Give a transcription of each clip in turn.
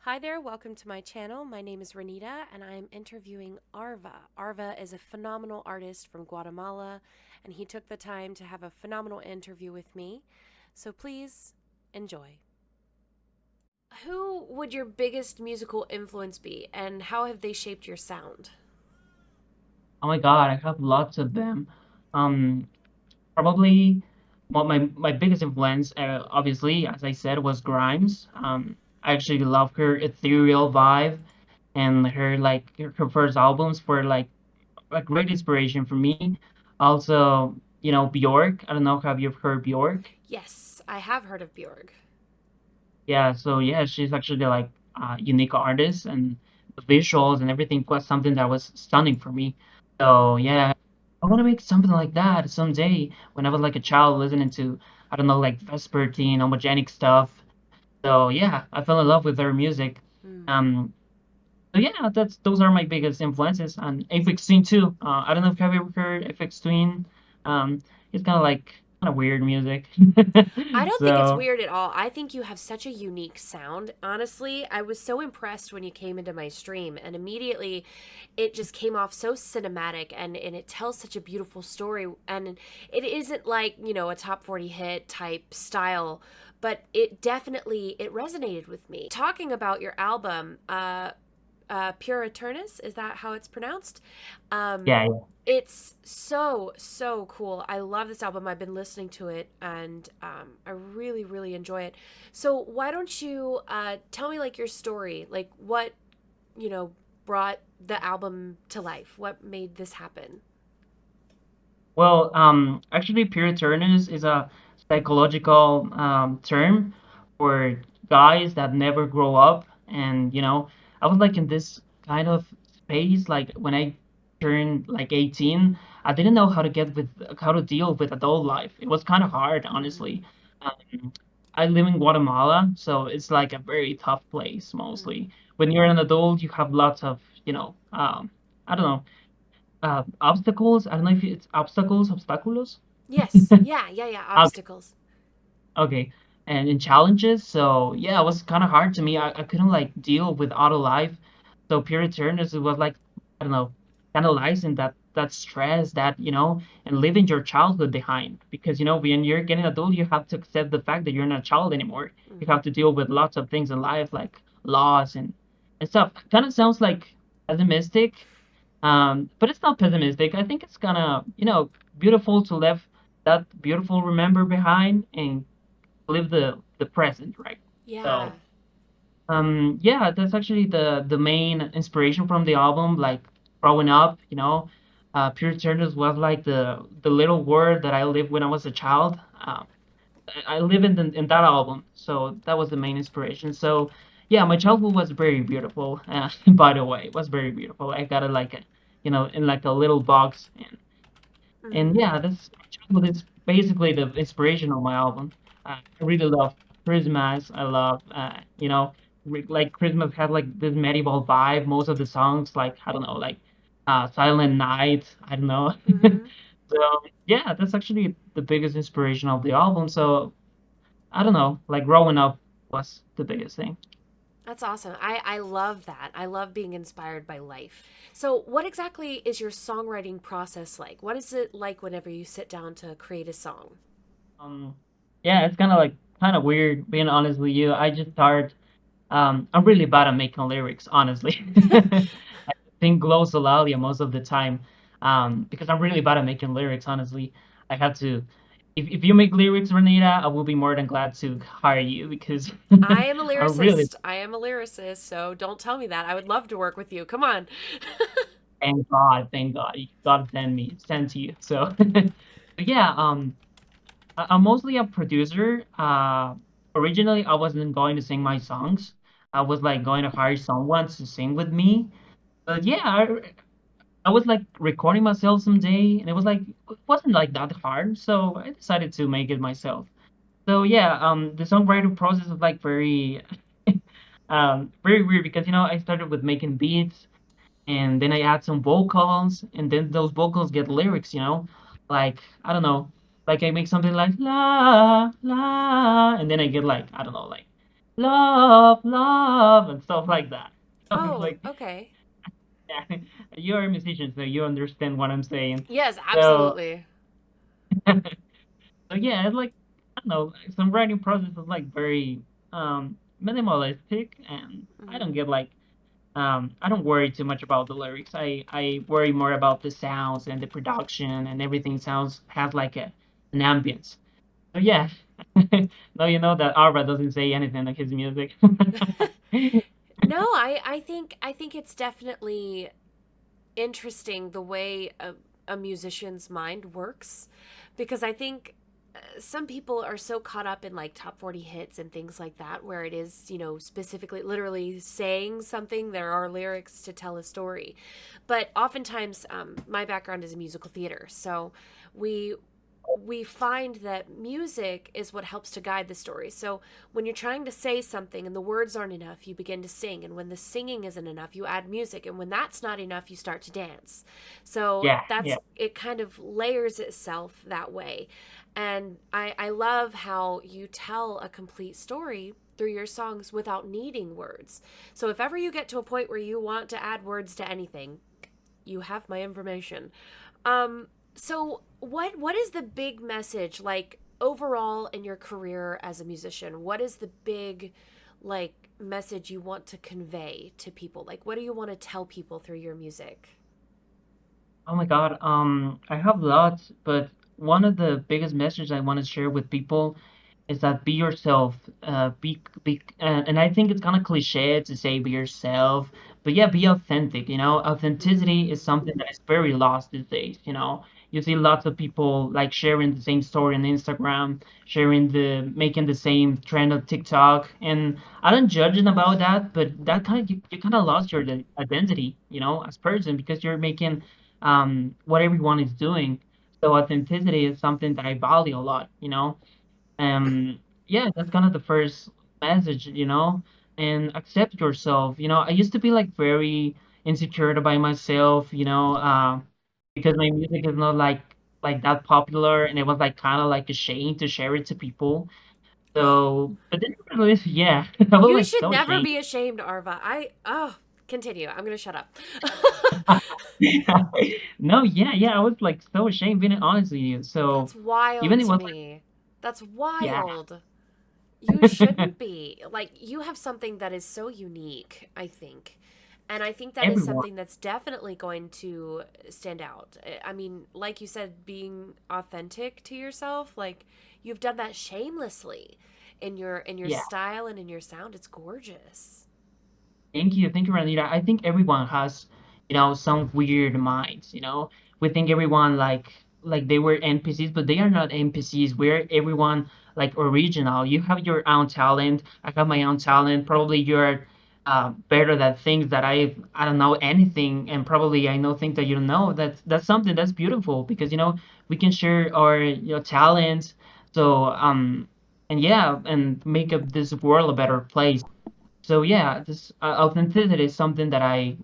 Hi there, welcome to my channel. My name is Ranita and I am interviewing Arva. Arva is a phenomenal artist from Guatemala and he took the time to have a phenomenal interview with me. So please enjoy. Who would your biggest musical influence be and how have they shaped your sound? Oh my God, I have lots of them. Um, Probably my biggest influence, obviously, as I said, was Grimes. I actually love her ethereal vibe and her her first albums were like a great inspiration for me. Also, Bjork. I don't know, have you heard Bjork? Yes, I have heard of Bjorg. Yeah, so yeah, she's actually like a unique artist, and the visuals and everything was something that was stunning for me. So yeah, I want to make something like that someday. When I was like a child, listening to I don't know like Vespertine, homogenic stuff. So yeah, I fell in love with their music. Mm. Um, so yeah, that's those are my biggest influences, and Aphex Twin too. I don't know if you have ever heard Aphex Twin. It's kind of weird music. I don't think it's So. weird at all. I think you have such a unique sound. Honestly, I was so impressed when you came into my stream, and immediately it just came off so cinematic and it tells such a beautiful story. And it isn't like, a top 40 hit type style, but it resonated with me. Talking about your album, Pura Eternus. Is that how it's pronounced? Um, Yeah, it's so cool. I love this album. I've been listening to it, and I really really enjoy it. So why don't you tell me like your story, like what you know brought the album to life? What made this happen? well, actually, Puritanists is a psychological term for guys that never grow up. And, I was like in this kind of space, like when I turned like 18, I didn't know how to deal with adult life. It was kind of hard, Mm, honestly. Um, I live in Guatemala, so it's like a very tough place mm. mostly. When you're an adult, you have lots of, I don't know obstacles. I don't know if it's obstacles. Yes, yeah, Okay, obstacles. okay, and in challenges. So yeah, it was kind of hard to me. I couldn't like deal with auto life. So period turners, it was like I don't know, analyzing that stress that and leaving your childhood behind because when you're getting adult, you have to accept the fact that you're not a child anymore. You Hmm. have to deal with lots of things in life like laws and stuff. Kind of sounds like pessimistic. But it's not pessimistic. I think it's kind of, beautiful to leave that beautiful remember behind and live the present, right? Yeah. So, yeah, that's actually the main inspiration from the album. Like growing up, Pure Turners was like the little world that I lived when I was a child. I live in that album, so that was the main inspiration. So yeah, my childhood was very beautiful. By the way, it was very beautiful. I got it like in like a little box, and Hmm. yeah, this childhood is basically the inspiration of my album. I really love Christmas. I love like Christmas has like this medieval vibe. Most of the songs, like I don't know, like Silent Night. I don't know. Hmm. So yeah, that's actually the biggest inspiration of the album. So I don't know, like growing up was the biggest thing. That's awesome. I love that. I love being inspired by life. So, what exactly is your songwriting process like? What is it like whenever you sit down to create a song? Um, yeah, it's kind of weird being honest with you. I just start. I'm really bad at making lyrics, honestly. I think glossolalia most of the time, because I'm really bad at making lyrics. Honestly, I have to. If you make lyrics, Renita, I will be more than glad to hire you because I am a I really lyricist. I am a lyricist, so don't tell me that. I would love to work with you. Come on. thank God, God send to you. So, but yeah, I'm mostly a producer. Originally, I wasn't going to sing my songs. I was like going to hire someone to sing with me. But yeah, I was like recording myself someday, and it was like it wasn't like that hard, so I decided to make it myself. So yeah, the songwriting process is like very, very weird because I started with making beats, and then I add some vocals, and then those vocals get lyrics, like I don't know, like I make something like la la, and then I get like I don't know, like love, love, and stuff like that. So it's Oh, like, okay. yeah, you're a musician, so you understand what I'm saying. Yes, So, absolutely. so yeah, it's like, I don't know, some writing process is like very minimalistic, and I Hmm. don't get like I don't worry too much about the lyrics. I worry more about the sounds and the production and everything sounds has like an ambience. So yeah, now you know that Arva doesn't say anything like his music. No, I think it's definitely interesting the way a musician's mind works, because I think some people are so caught up in like top 40 hits and things like that, where it is, specifically literally saying something. There are lyrics to tell a story. But oftentimes, my background is in musical theater. So we we find that music is what helps to guide the story. So when you're trying to say something and the words aren't enough, you begin to sing. And when the singing isn't enough, you add music. And when that's not enough, you start to dance. So Yeah, that's yeah. it, kind of layers itself that way. And I love how you tell a complete story through your songs without needing words. So if ever you get to a point where you want to add words to anything, you have my information. So what is the big message, like, overall in your career as a musician? What is the big, like, message you want to convey to people? Like, what do you want to tell people through your music? Oh my God. I have lots, but one of the biggest messages I want to share with people is that be yourself. And I think it's kind of cliche to say be yourself, but yeah, be authentic. Authenticity Mm, is something that is very lost these days. You see lots of people like sharing the same story on Instagram, making the same trend on TikTok, and I don't judge them about that, but that kind of you kind of lost your identity, as person because you're making what everyone is doing. So authenticity is something that I value a lot. Yeah, that's kind of the first message. And accept yourself. I used to be like very insecure about myself, because my music is not like that popular, and it was like kind of like ashamed to share it to people. So, but then I realized, yeah, I was you like should so never ashamed. be ashamed, Arva. Continue. I'm gonna shut up. No, yeah, yeah, I was like so ashamed being honest with you. So That's wild even it to was like, me. That's yeah, wild. You shouldn't be. Like, you have something that is so unique, I think. And I think that is everyone. something that's definitely going to stand out. I mean, like you said, being authentic to yourself, like, you've done that shamelessly in your Yeah. style and in your sound. It's gorgeous. Thank you, Ranita. I think everyone has some weird minds. We think everyone like they were NPCs, but they are not NPCs. We're everyone like original. You have your own talent. I have my own talent. Probably you're better at things that I don't know anything, and probably I know things that you don't know. That's something that's beautiful because we can share our talents. So and yeah, and make up this world a better place. So yeah, this authenticity is something that I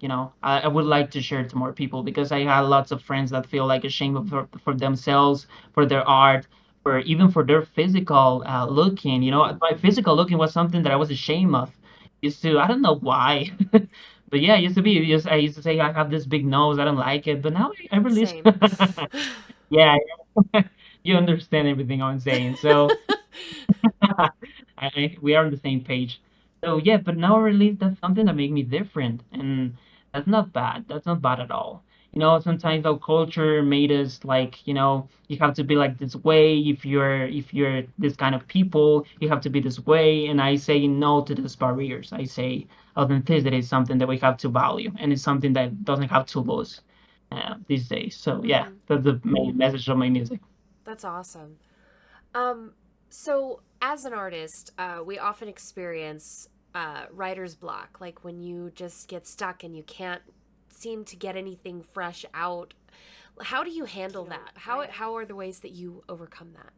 would like to share to more people because I had lots of friends that feel like ashamed for themselves, for their art, or even for their physical looking. My physical looking was something that I was ashamed of. Used to, I don't know why, but yeah, it used to be. I used to say I have this big nose, I don't like it, but now I release. Same. Yeah, you understand everything I'm saying. So. We are on the same page. So yeah, but now I realize that's something that make me different, and that's not bad. That's not bad at all. Sometimes our culture made us like you have to be like this way. If you're this kind of people, you have to be this way. And I say no to these barriers. I say authenticity is something that we have to value, and it's something that doesn't have to lose these days. So yeah, Hmm. that's the main message of my music. That's awesome. Um, so as an artist, we often experience writer's block, like when you just get stuck and you can't seem to get anything fresh out. How do you handle that? How are the ways that you overcome that?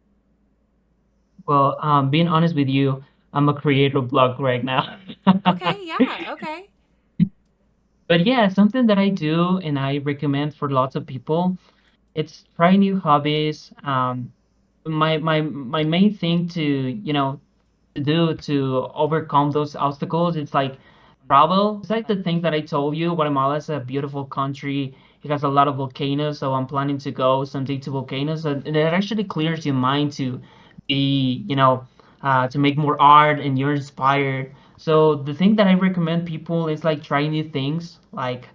Well, being honest with you, I'm a creator block right now. Okay, yeah, okay. But yeah, something that I do and I recommend for lots of people, it's try new hobbies. My main thing to to do to overcome those obstacles. It's like travel. It's like the thing that I told you. Guatemala is a beautiful country. It has a lot of volcanoes, so I'm planning to go someday to volcanoes, and it actually clears your mind to be, to make more art, and you're inspired. So the thing that I recommend people is like try new things. Like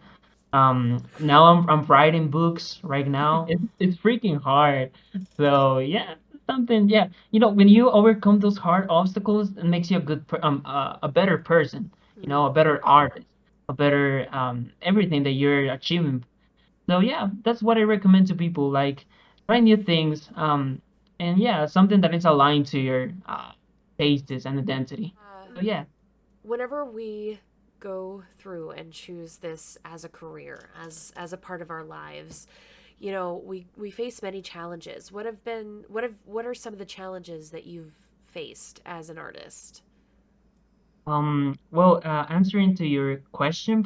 now I'm writing books right now. It's freaking hard. So yeah, something, yeah. When you overcome those hard obstacles, it makes you a better person, a Mm. better artist, a better everything that you're achieving. So yeah, that's what I recommend to people. Like try new things, and yeah, something that is aligned to your tastes and identity. So yeah. Whenever we go through and choose this as a career, as a part of our lives, we face many challenges. What are some of the challenges that you've faced as an artist? Well, answering to your question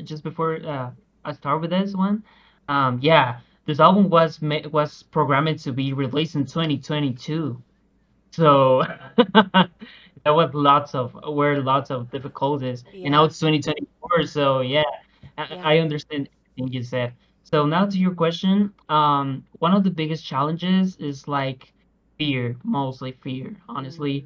just before I start with this one, yeah, this album was programmed to be released in 2022, so there was lots of difficulties, and now Yeah. it's 2024, so yeah, Yeah. I understand everything you said. So now to your question, one of the biggest challenges is like fear, mostly fear, honestly.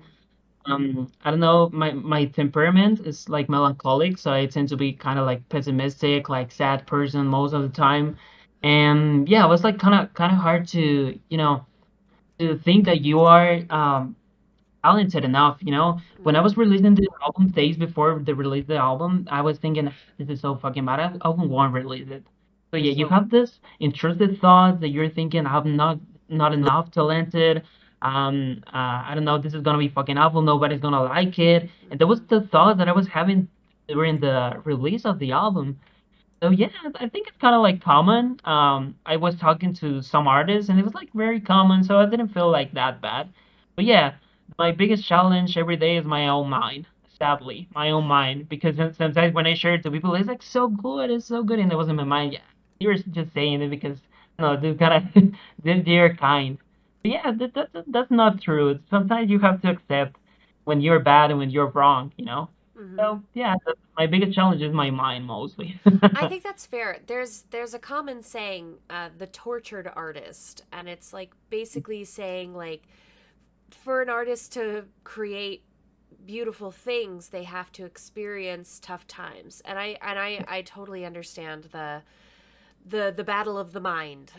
Mm. I don't know, my temperament is like melancholic, so I tend to be kind of like pessimistic, like sad person most of the time. And yeah, it was like kind of hard to, to think that you are talented enough, When I was Mm. releasing the album days before they released the album, I was thinking, this is so fucking bad. I won't release it. So yeah, you have this intrusive thought that you're thinking, I'm not enough talented. I don't know, this is gonna be fucking awful. Nobody's gonna like it. And that was Mm-hmm. the thought that I was having during the release of the album. So yeah, I think it's kind of like common. I was talking to some artists, and it was like very common, so I didn't feel like that bad. But yeah, my biggest challenge every day is my own mind. Sadly, my own mind, because sometimes when I share it to people, it's so good, and it wasn't my mind. Yeah, you're just saying it because they're kind of they're kind. But yeah, that's not true. Sometimes you have to accept when you're bad and when you're wrong. Mm-hmm. So yeah, my biggest challenge is my mind mostly. I think that's fair. There's a common saying, the tortured artist, and it's like basically saying like for an artist to create beautiful things, they have to experience tough times. And I totally understand the battle of the mind,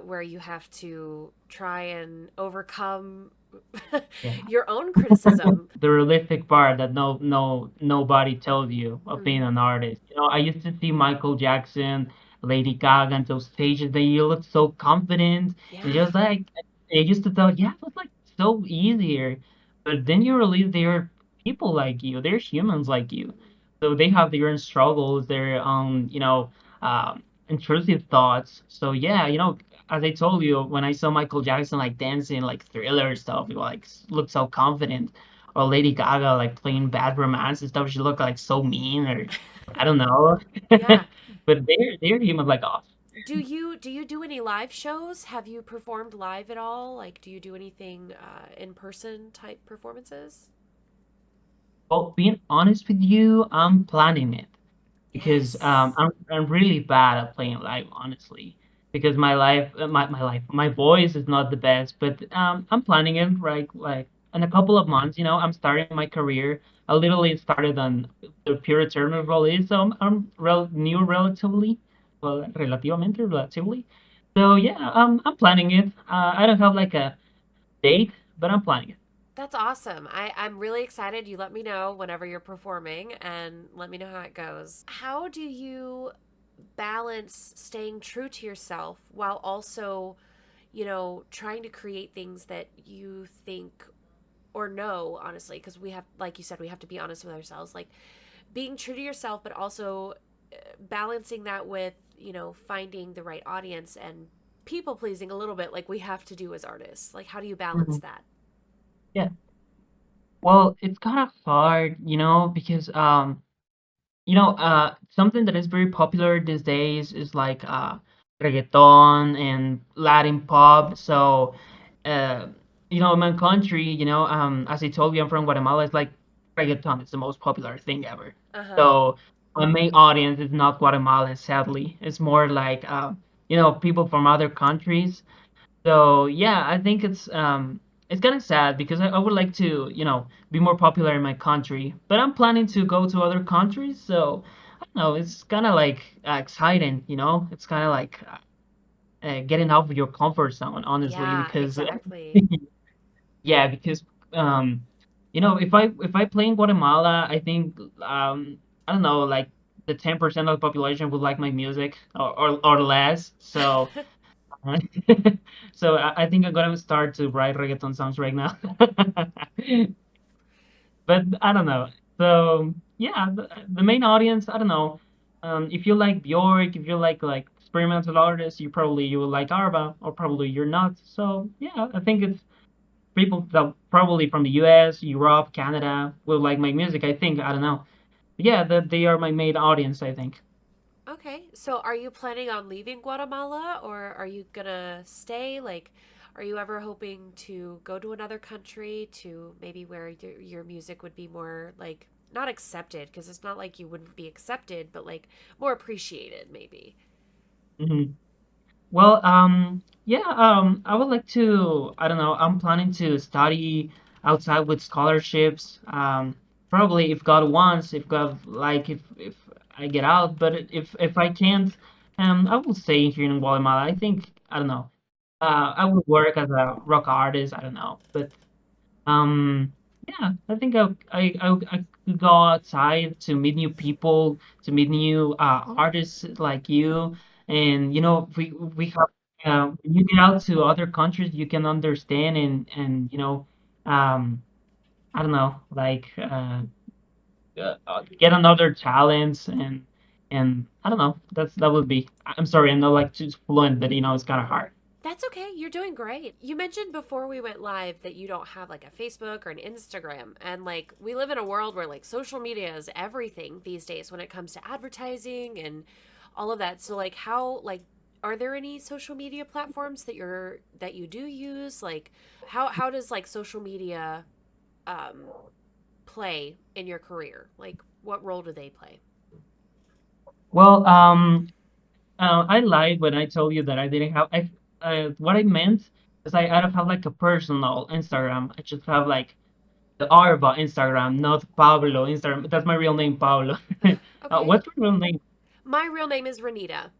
where you have to try and overcome Yeah. your own criticism. The realistic part that nobody tells you of being Mm-hmm. an artist. I used to see Michael Jackson, Lady Gaga, and those stages. They look so confident, and Yeah. just like I used to thought, yeah, it was like so easier. But then you realize they're people like you. They're humans like you. So they have their own struggles, their own, intrusive thoughts. So yeah, as I told you, when I saw Michael Jackson like dancing like Thriller stuff, he like looked so confident. Or Lady Gaga like playing Bad Romance and stuff, she looked like so mean, or I don't know. Yeah. But they're human like us. Do you do any live shows? Have you performed live at all? Like, do you do anything in person type performances? Well, being honest with you, I'm planning it. Because Yes. I'm really bad at playing live, honestly. Because my voice is not the best, but I'm planning it right like in a couple of months. I'm starting my career. I literally started on the pure term of release, so I'm new relatively, well, relatively. So yeah, I'm planning it. I don't have like a date, but I'm planning it. That's awesome. I'm really excited. You let me know whenever you're performing and let me know how it goes. How do you balance staying true to yourself while also, trying to create things that you think or know, honestly, because we have, like you said, we have to be honest with ourselves. Like being true to yourself, but also balancing that with, finding the right audience and people pleasing a little bit like we have to do as artists. Like, how do you balance Mhm. that? Yeah. Well, it's kind of hard, because something that is very popular these days is like reggaeton and Latin pop. So, uh, in my country, as I told you, I'm from Guatemala. It's like reggaeton is the most popular thing ever. Uh-huh. So my main audience is not Guatemala, sadly. It's more like people from other countries. So yeah, I think it's kind of sad because I would like to be more popular in my country, but I'm planning to go to other countries. So I don't know, it's kind of like exciting, It's kind of like getting out of your comfort zone, honestly, Yeah, because exactly. yeah, because um, if I play in Guatemala, I think I don't know, like the 10% of the population would like my music or less. So so I think I'm gonna start to write reggaeton songs right now. But I don't know. So yeah, the main audience, I don't know. If you like Bjork, if you like experimental artists, you will like Arva, or probably you're not. So yeah, I think it's people that probably from the US, Europe, Canada will like my music. I think I don't know. Yeah, that they are my main audience. I think. Okay. So are you planning on leaving Guatemala or are you gonna stay? Like, are you ever hoping to go to another country to maybe where your music would be more like not accepted because it's not like you wouldn't be accepted, but like more appreciated maybe. Mhm. Well, yeah, I would like to, I don't know, I'm planning to study outside with scholarships. Probably if God wants, if God like, if I get out, but if I can't, I will stay here in Guatemala. I think, I don't know, I will work as a rock artist. I don't know, but yeah, I think I could go outside to meet new people, to meet new artists like you, and we have when you get out to other countries, you can understand and um, I don't know, like get another talents and I don't know. That would be. I'm sorry, I'm not like too fluent, but it's kind of hard. That's okay. You're doing great. You mentioned before we went live that you don't have like a Facebook or an Instagram. And like we live in a world where like social media is everything these days when it comes to advertising and all of that. So like how like are there any social media platforms that you do use? Like how does like social media um play in your career? Like what role do they play? Well, I lied when I told you that I didn't have. What I meant is I don't have like a personal Instagram. I just have like the Arva Instagram, not Pablo Instagram. That's my real name, Pablo. Okay. What's your real name? My real name is Ranita.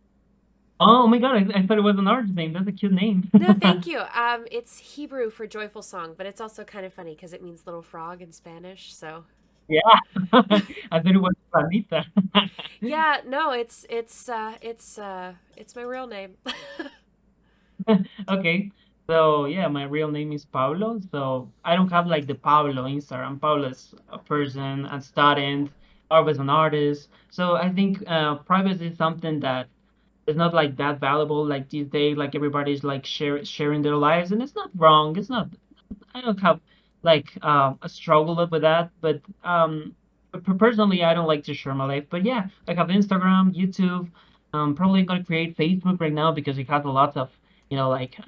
Oh my God, I thought it was an artist name. That's a cute name. No, thank you. It's Hebrew for joyful song, but it's also kind of funny because it means little frog in Spanish. So, Yeah, I thought it was Ranita. yeah, no, it's my real name. Okay, so yeah, my real name is Pablo. So I don't have like the Pablo Instagram. Pablo is a person, a student, Arva is an artist. So I think privacy is something that it's not like that valuable like these days like everybody's like sharing their lives and it's not wrong, it's not. I don't have like a struggle with that, but personally I don't like to share my life. But yeah, I have Instagram, YouTube. Probably gonna create Facebook right now because it has a lot of like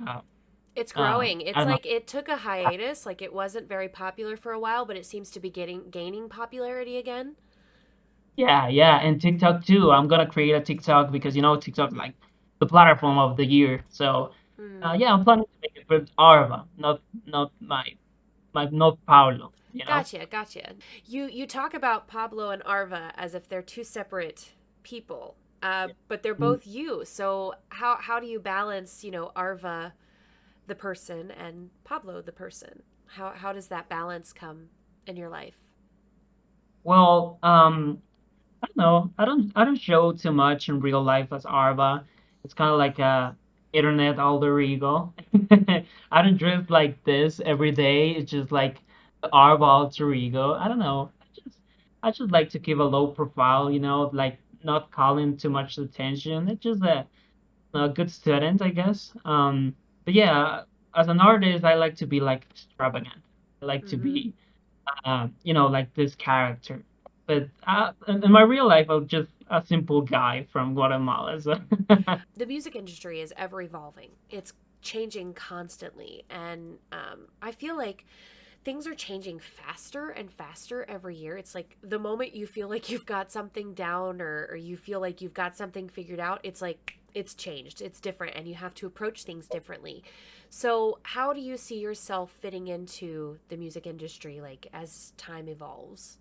It's uh growing. I It's don't know. like it took a hiatus, like it wasn't very popular for a while, but it seems to be getting gaining popularity again. Yeah, yeah, and TikTok too. I'm gonna create a TikTok because TikTok is like the platform of the year. So Hmm. yeah, I'm planning to make it with Arva, not my not Paulo. Gotcha, gotcha. You talk about Pablo and Arva as if they're two separate people, but they're Mm. both you. So how do you balance, Arva the person and Pablo the person? How does that balance come in your life? Well, I don't know. I don't show too much in real life as Arva. It's kind of like a internet alter ego. I don't dress like this every day. It's just like the Arva alter ego. I don't know. I just like to keep a low profile, like not calling too much attention. It's just a good student, I guess. But yeah, as an artist, I like to be like extravagant. I like to Mm-hmm. be like this character. But in my real life, I'm just a simple guy from Guatemala. So The music industry is ever evolving. It's changing constantly, and I feel like things are changing faster and faster every year. It's like the moment you feel like you've got something down, or you feel like you've got something figured out, it's like it's changed, it's different, and you have to approach things differently. So, how do you see yourself fitting into the music industry, like as time evolves?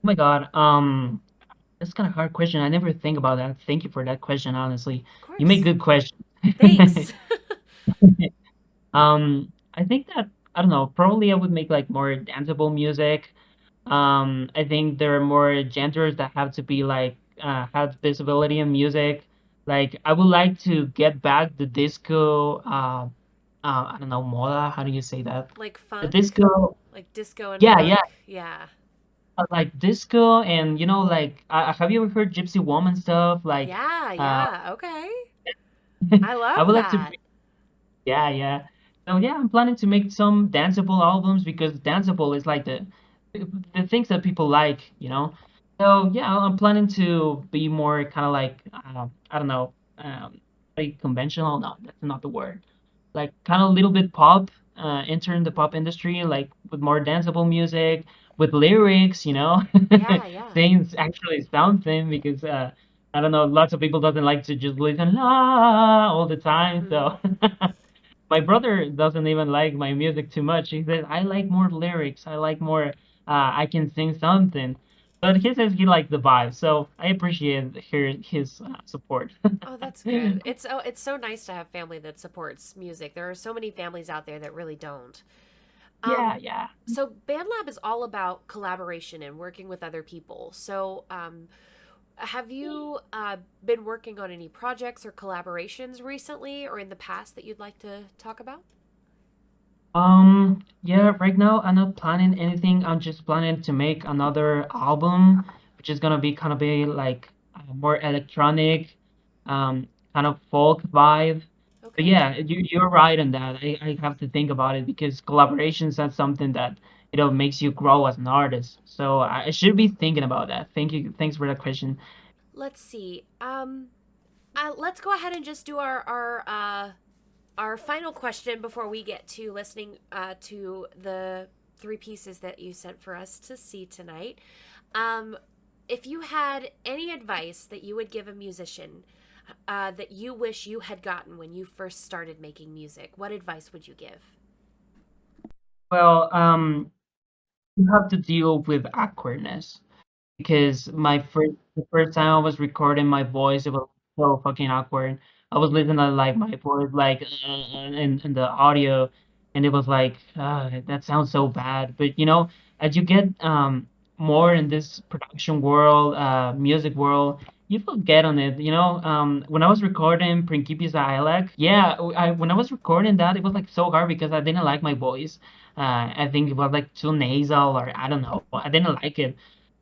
Oh my God. That's kind of hard question. I never think about that. Thank you for that question, honestly. Of You make course. good questions. Thanks. I think that I don't know, probably I would make like more danceable music. I think there are more genders that have to be like have visibility in music. Like I would like to get back the disco I don't know, moda, how do you say that? Like The funk, disco, like disco and yeah, yeah, funk. Yeah. like disco and like have you ever heard Gypsy Woman stuff? Like Yeah, uh yeah. Okay. I I love would like to. that. Yeah, yeah. So yeah, I'm planning to make some danceable albums because danceable is like the things that people like. So yeah, I'm planning to be more kind of like I don't know, like conventional. No, that's not the word. Like kind of a little bit pop, entering the pop industry, like with more danceable music, with lyrics. Yeah, yeah. Things actually something because I don't know, lots of people doesn't like to just listen la all the time. Mhm. So my brother doesn't even like my music too much. He says I like more lyrics. I like more. I can sing something, but he says he likes the vibe. So I appreciate his support. Oh, that's good. It's so nice to have family that supports music. There are so many families out there that really don't. Yeah, yeah. So BandLab is all about collaboration and working with other people. So, have you been working on any projects or collaborations recently or in the past that you'd like to talk about? Yeah, right now I'm not planning anything. I'm just planning to make another album, which is gonna be kind of be like more electronic, kind of folk vibe. But Okay. yeah, you're right on that. I have to think about it because collaborations are something that makes you grow as an artist. So I should be thinking about that. Thank you. Thanks for that question. Let's see. Let's go ahead and just do our final question before we get to listening to the three pieces that you sent for us to see tonight. Um, if you had any advice that you would give a musician that you wish you had gotten when you first started making music, what advice would you give? Well, you have to deal with awkwardness. Because the first time I was recording my voice, it was so fucking awkward. I was listening to like my voice like in the audio, and it was like that sounds so bad. But as you get more in this production world, music world, you will get on it. When I was recording Principios a Ilek, yeah, when I was recording that, it was like so hard because I didn't like my voice. I think it was like too nasal, or I don't know. I didn't like it.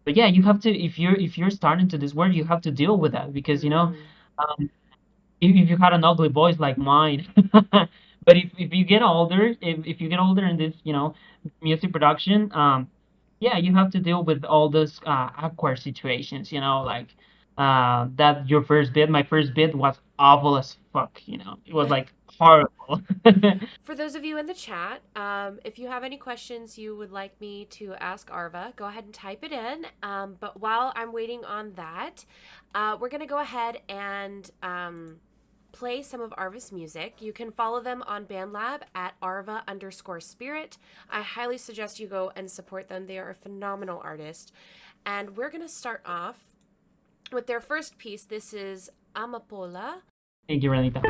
But yeah, you have to if you're starting to this work, you have to deal with that because Mm-hmm. um, if you had an ugly voice like mine, but if you get older, if you get older in this music production, yeah, you have to deal with all those awkward situations, like that your first bit, my first bit was awful as fuck, it was like horrible. For those of you in the chat, if you have any questions you would like me to ask Arva, go ahead and type it in. But while I'm waiting on that, we're going to go ahead and play some of Arva's music. You can follow them on BandLab at Arva_spirit. I highly suggest you go and support them. They are a phenomenal artist. And we're going to start off with their first piece. This is Amapola. Thank you, Ranita.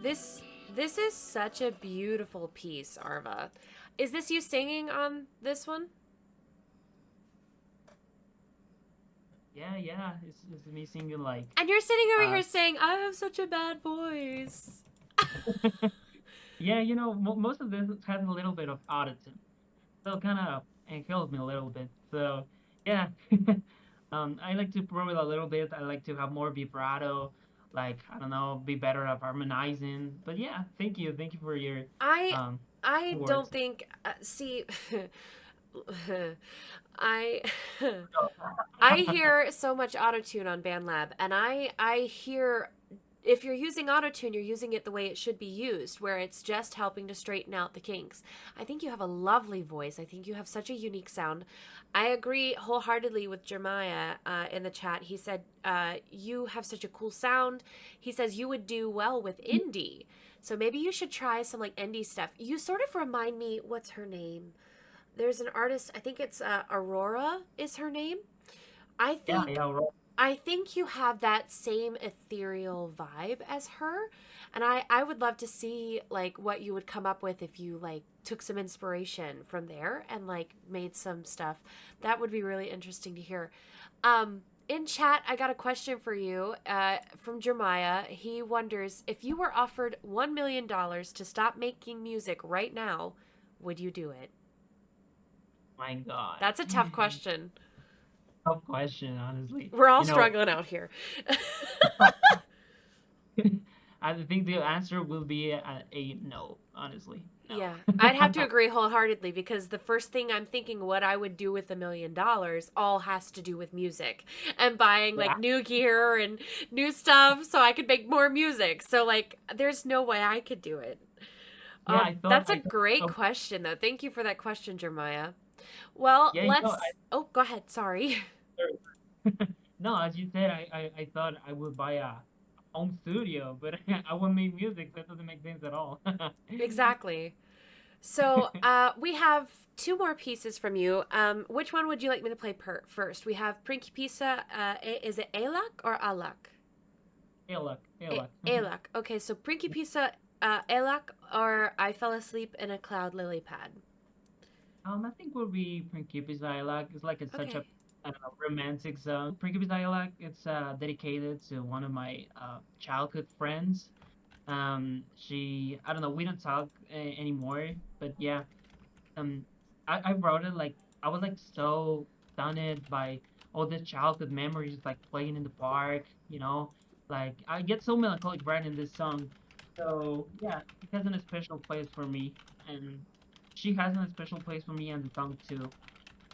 This this is such a beautiful piece, Arva. Is this you singing on this one? Yeah, yeah, it's me singing like And you're sitting over uh here saying, "I have such a bad voice." yeah, most of this has a little bit of autism, so kind of it helps me a little bit. So yeah, I like to improve it a little bit. I like to have more vibrato, like I don't know, be better at harmonizing. But yeah, thank you for your I um I words. don't think see I I hear so much autotune on BandLab, and I hear if you're using autotune, you're using it the way it should be used, where it's just helping to straighten out the kinks. I think you have a lovely voice. I think you have such a unique sound. I agree wholeheartedly with Jeremiah in the chat. He said you have such a cool sound. He says you would do well with indie. So maybe you should try some like indie stuff. You sort of remind me, what's her name? There's an artist, I think it's Aurora is her name. I Yeah, think yeah, I think you have that same ethereal vibe as her. And I would love to see like what you would come up with if you like took some inspiration from there and like made some stuff. That would be really interesting to hear. In chat, I got a question for you from Jeremiah. He wonders if you were offered $1 million to stop making music right now, would you do it? my God. That's a tough question. Tough question, honestly. We're all You know, struggling out here. I think the answer will be a no, honestly. No. Yeah, I'd have to agree wholeheartedly because the first thing I'm thinking what I would do with $1 million all has to do with music and buying Yeah, like new gear and new stuff so I could make more music. So like there's no way I could do it. yeah, That's a I thought great so. question though. Thank you for that question, Jeremiah. Well, Yeah, let's Oh, go ahead. Sorry. no, as you said, I thought I would buy a home studio, but I wouldn't make music. That doesn't make sense at all. Exactly. So we have two more pieces from you. Which one would you like me to play first? We have Principessa. Is it Alak or Alak? Hey, look, hey, look. Alak. Okay, so Principessa Alak or I Fell Asleep in a Cloud Lily Pad. I think would be Principi's Dialogue. It's like it's such a Okay. I don't know, romantic song. Principi's Dialogue. It's dedicated to one of my childhood friends. She I don't know. We don't talk anymore, but yeah, um I wrote it like I was like so stunned by all the childhood memories like playing in the park, like I get so melancholic writing this song. So yeah, it has a special place for me, and she has a special place for me and the song too.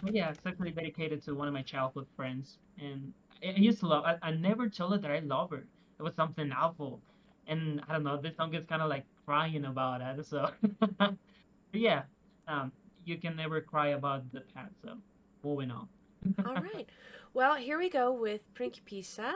But yeah, it's actually dedicated to one of my childhood friends, and I used to love. I never told her that I love her. It was something awful, and I don't know. This song is kind of like crying about it. So but yeah, um, you can never cry about the past. So moving on. All right. Well, here we go with Principessa.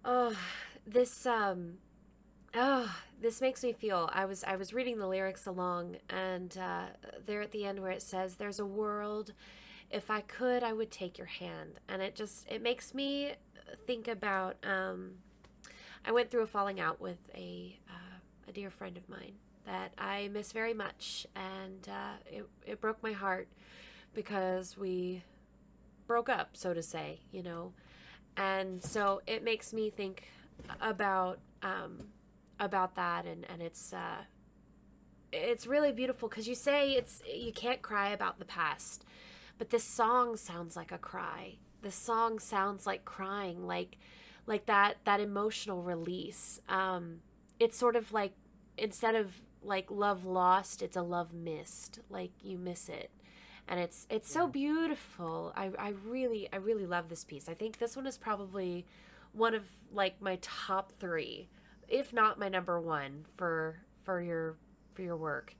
Oh, this oh, this makes me feel. I was reading the lyrics along, and there at the end where it says, "There's a world. If I could, I would take your hand," and it makes me think about. I went through a falling out with a dear friend of mine that I miss very much, and it broke my heart because we broke up, so to say, you know. And so it makes me think about about that, and it's really beautiful because you say you can't cry about the past, but this song sounds like a cry. This song sounds like crying, like that emotional release. It's sort of like, instead of like love lost, it's a love missed. Like you miss it, and it's so Yeah. beautiful. I really love this piece. I think this one is probably one of like my top three, if not my number one for your work.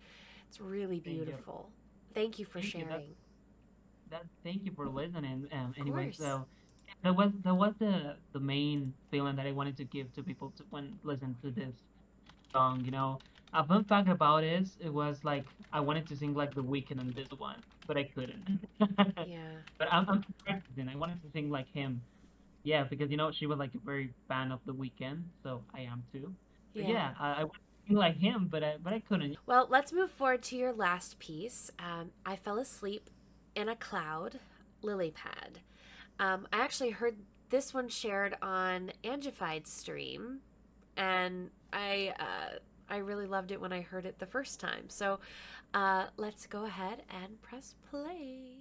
It's really Thank you. beautiful. Thank you for Thank you. sharing. Thank you for listening. Of Anyway, course. so that was the main feeling that I wanted to give to people to, when listen to this song. You know, a fun fact about it was like I wanted to sing like The Weeknd on this one, but I couldn't. Yeah. But I'm practicing. I wanted to sing like him. Yeah, because you know she was like a very fan of The Weeknd, so I am too. So Yeah. yeah, I wanted to sing like him, but I couldn't. Well, let's move forward to your last piece. I fell asleep in a cloud, lily pad. I actually heard this one shared on Angified's stream, and I really loved it when I heard it the first time. So let's go ahead and press play.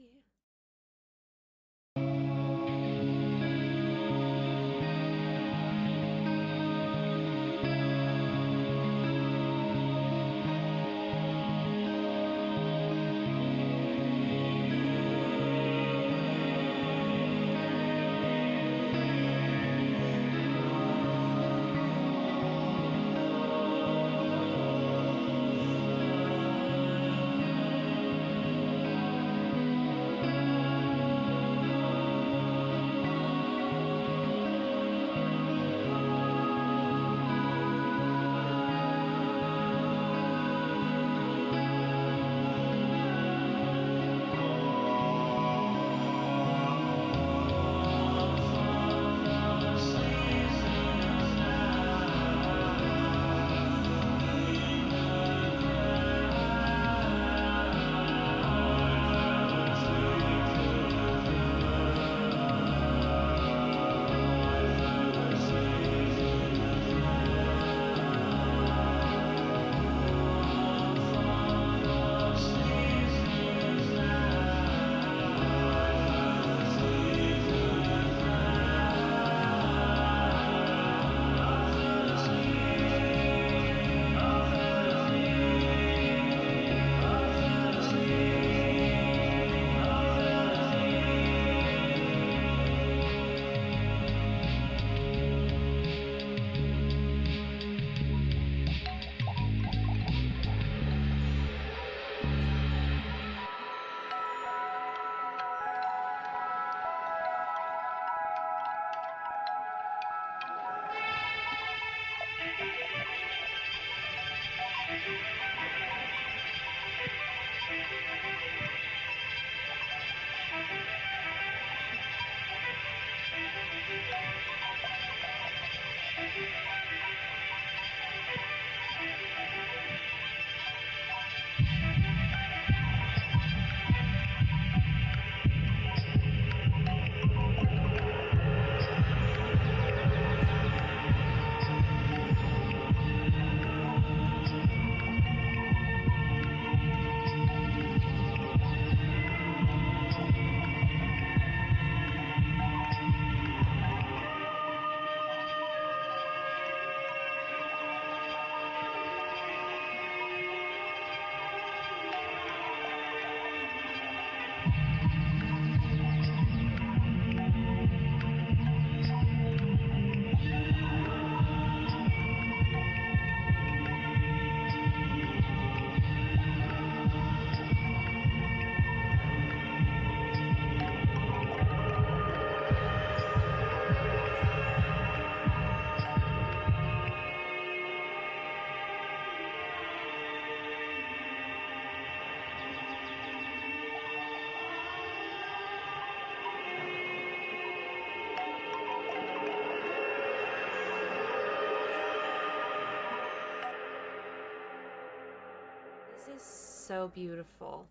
is so beautiful.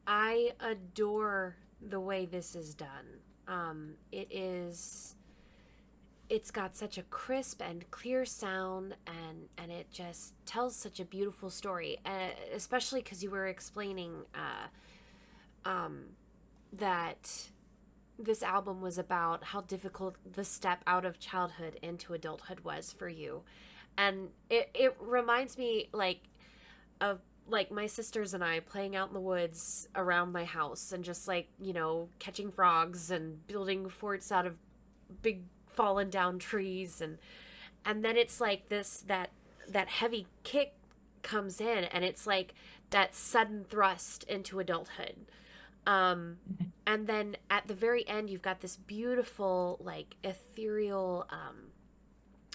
I adore the way this is done. It is it's got such a crisp and clear sound, and it just tells such a beautiful story, especially because you were explaining um, that this album was about how difficult the step out of childhood into adulthood was for you. And it reminds me of like my sisters and I playing out in the woods around my house and just like, catching frogs and building forts out of big fallen down trees, and then it's like that heavy kick comes in, and it's like that sudden thrust into adulthood. And then at the very end you've got this beautiful like ethereal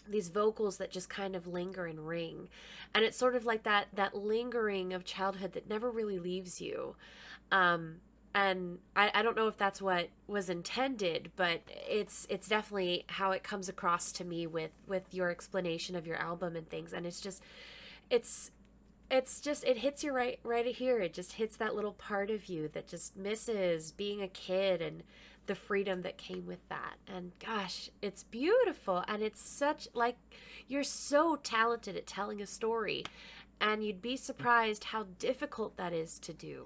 these vocals that just kind of linger and ring, and it's sort of like that lingering of childhood that never really leaves you. um and I don't know if that's what was intended, but it's definitely how it comes across to me with your explanation of your album and things. And it's it's just it hits you right here. It just hits that little part of you that just misses being a kid and the freedom that came with that. And gosh, it's beautiful, and it's such like you're so talented at telling a story, and you'd be surprised how difficult that is to do,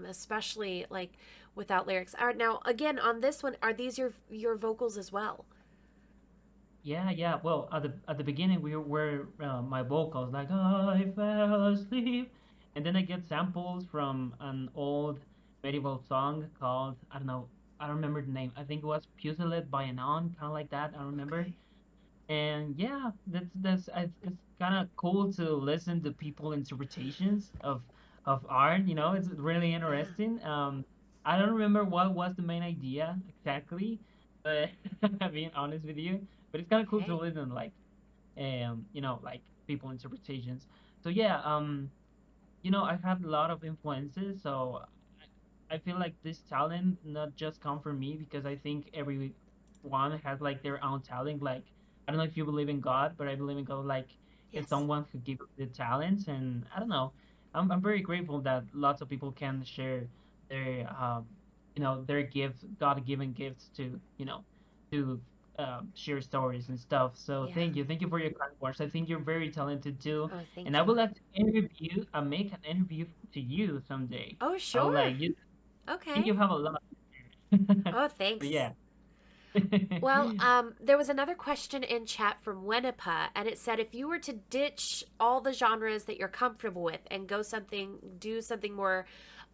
especially like without lyrics. Now again on this one, are these your vocals as well? Yeah, yeah. Well, at the beginning, we were my vocals like I fell asleep, and then I get samples from an old medieval song called I don't remember the name. I think it was Puzzled by Anon, kind of like that. I remember. Okay. And yeah, that's it's kind of cool to listen to people interpretations of art. It's really Yeah. interesting. I don't remember what was the main idea exactly, but being honest with you, but it's kind of cool to Hey. listen like like people interpretations. So yeah, I've had a lot of influences, so I feel like this talent not just come from me because I think everyone has like their own talent. Like I don't know if you believe in God, but I believe in God like is Yes. someone who gives the talents, and I don't know. I'm very grateful that lots of people can share their their gifts, God-given gifts to share stories and stuff. So Yeah. thank you for your kind words. I think you're very talented too, Oh, and thank I you. would like to make an interview to you someday. Oh, I would sure. like you think Okay. you have a lot. Oh, But thanks. yeah. Well, there was another question in chat from Wenipa, and it said if you were to ditch all the genres that you're comfortable with and do something more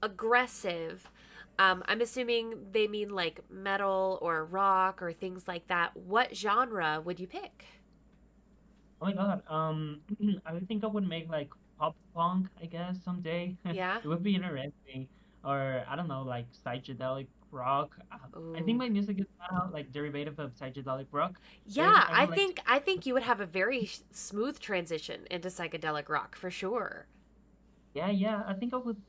aggressive, I'm assuming they mean like metal or rock or things like that. What genre would you pick? Oh my God. I think I would make like pop punk, I guess, someday. Yeah? It would be interesting. Or I don't know, like psychedelic rock. I think Ooh. my music is kind of like derivative of psychedelic rock. So Yeah, I I would like to, think I think you would have a very smooth transition into psychedelic rock for sure. yeah, yeah. I think I would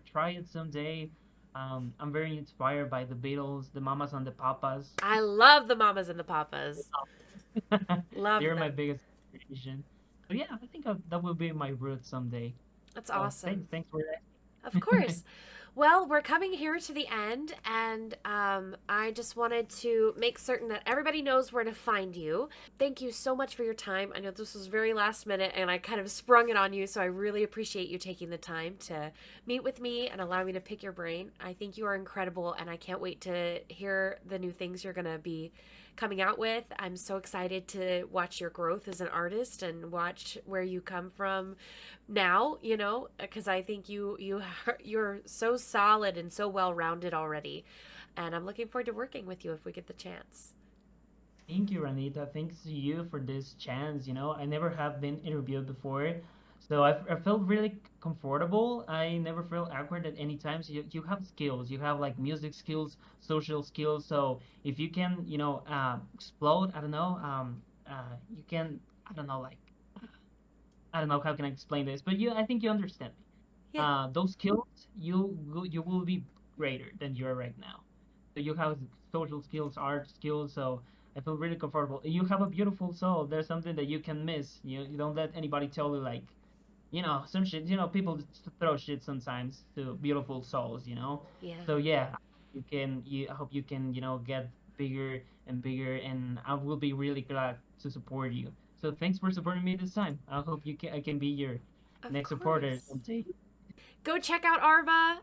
try it someday. I'm very inspired by the Beatles, the Mamas and the Papas. I love the Mamas and the Papas. Love They're my them. biggest inspiration. So yeah, I think that will be my route someday. That's So awesome. thanks for Of asking. course. Well, we're coming here to the end, and I just wanted to make certain that everybody knows where to find you. Thank you so much for your time. I know this was very last minute, and I kind of sprung it on you, so I really appreciate you taking the time to meet with me and allow me to pick your brain. I think you are incredible, and I can't wait to hear the new things you're going to be coming out with. I'm so excited to watch your growth as an artist and watch where you come from now, because I think you're so solid and so well-rounded already. And I'm looking forward to working with you if we get the chance. Thank you, Ranita. Thanks to you for this chance. I never have been interviewed before, so I felt really comfortable. I never felt awkward at any time. So you have skills. You have like music skills, social skills. So if you can, explode, I don't know, you can, I don't know, like I don't know how can I explain this, but I think you understand me. Yeah. Those skills, you will be greater than you are right now. So you have social skills, art skills. So I feel really comfortable. You have a beautiful soul. There's something that you can miss. You don't let anybody tell you like some shit, people just throw shit sometimes to beautiful souls, Yeah. so yeah, I hope you can, get bigger and bigger, and I will be really glad to support you. So thanks for supporting me this time. I hope I can be your Of next supporter course. someday. Go check out Arva,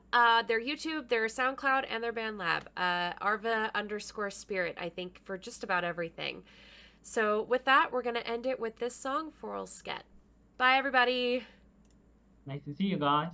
their YouTube, their SoundCloud, and their BandLab. Arva_spirit, I think, for just about everything. So with that, we're gonna end it with this song, Foral Sket. Bye, everybody. Nice to see you guys.